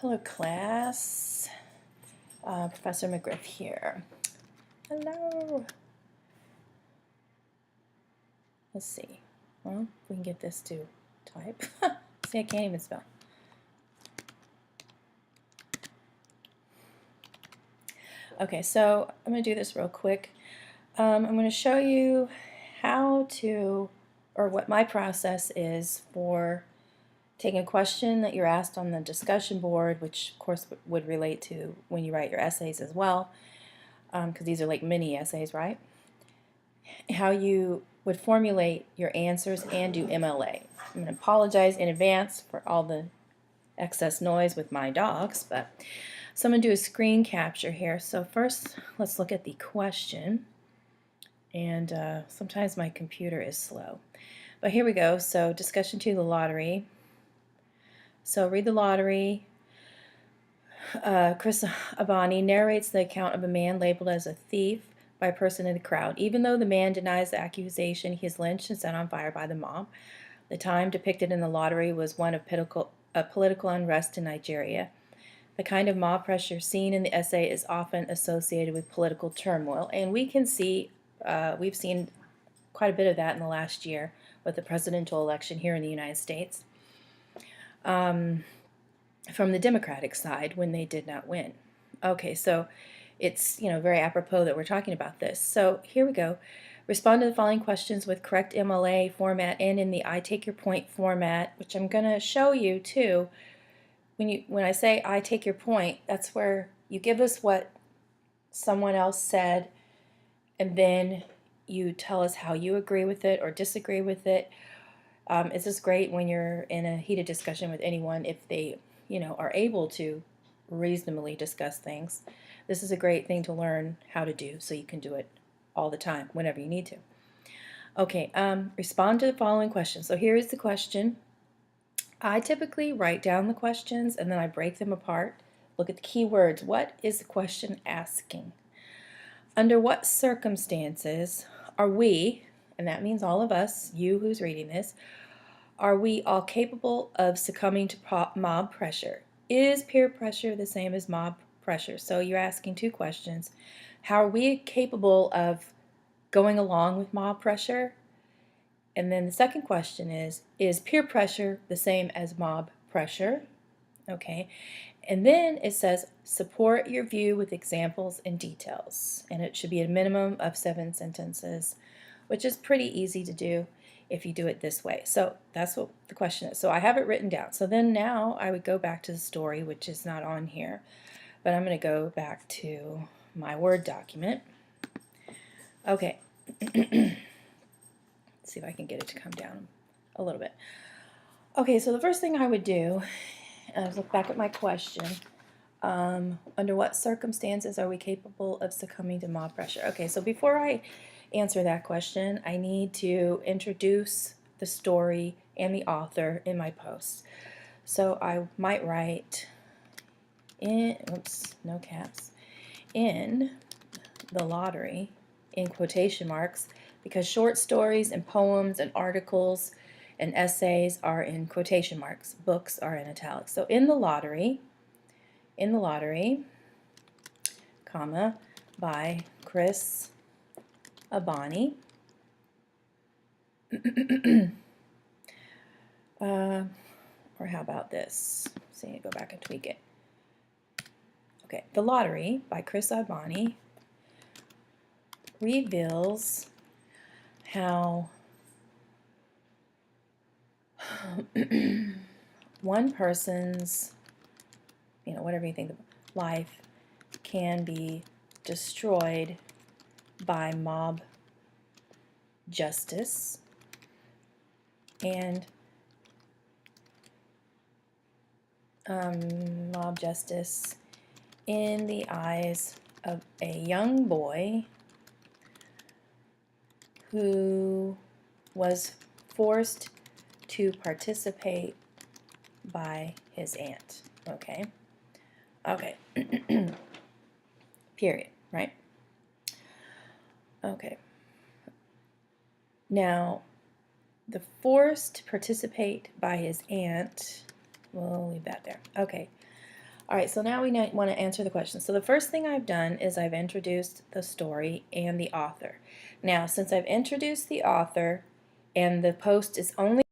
Hello class, Professor McGriff here. Hello. Let's see. Well, if we can get this to type. See, I can't even spell. Okay, so I'm going to do this real quick. I'm going to show you how to, or what my process is for taking a question that you're asked on the discussion board, which of course would relate to when you write your essays as well, because these are like mini essays, right? How you would formulate your answers and do MLA. I'm going to apologize in advance for all the excess noise with my dogs, but so I'm going to do a screen capture here. So first, let's look at the question, and sometimes my computer is slow. But here we go. So discussion 2, the lottery. So read the lottery. Chris Abani narrates the account of a man labeled as a thief by a person in the crowd. Even though the man denies the accusation, he is lynched and set on fire by the mob. The time depicted in the lottery was one of political unrest in Nigeria. The kind of mob pressure seen in the essay is often associated with political turmoil, and we can see, we've seen quite a bit of that in the last year with the presidential election here in the United States. From the Democratic side when they did not win. Okay, so it's very apropos that we're talking about this. So here we go. Respond to the following questions with correct MLA format and in the I take your point format, which I'm going to show you too. When I say I take your point, that's where you give us what someone else said, and then you tell us how you agree with it or disagree with it. This is great when you're in a heated discussion with anyone if they are able to reasonably discuss things. This is a great thing to learn how to do so you can do it all the time whenever you need to. Okay, respond to the following questions. So here is the question. I typically write down the questions and then I break them apart. Look at the key words. What is the question asking? Under what circumstances are we, and that means all of us, you who's reading this, are we all capable of succumbing to mob pressure? Is peer pressure the same as mob pressure? So you're asking two questions. How are we capable of going along with mob pressure? And then the second question is peer pressure the same as mob pressure? Okay. And then it says, support your view with examples and details. And it should be a minimum of 7 sentences, which is pretty easy to do if you do it this way. So that's what the question is. So I have it written down. So then now I would go back to the story, which is not on here, but I'm going to go back to my Word document. Okay. Let's see if I can get it to come down a little bit. Okay, so the first thing I would do is look back at my question. Under what circumstances are we capable of succumbing to mob pressure? Okay, so before I answer that question, I need to introduce the story and the author in my post. So I might write in, oops, no caps, in the lottery, in quotation marks, because short stories and poems and articles and essays are in quotation marks, books are in italics. So in the lottery, comma, by Chris Abani. Or how about this? See, go back and tweak it. Okay, The Lottery by Chris Abani reveals how one person's, whatever you think of life, can be destroyed by mob justice, and mob justice in the eyes of a young boy who was forced to participate by his aunt. Okay. Okay. Period, right? Okay. Now, the forced to participate by his aunt, we'll leave that there. Okay. All right, so now we want to answer the question. So the first thing I've done is I've introduced the story and the author. Now, since I've introduced the author and the post is only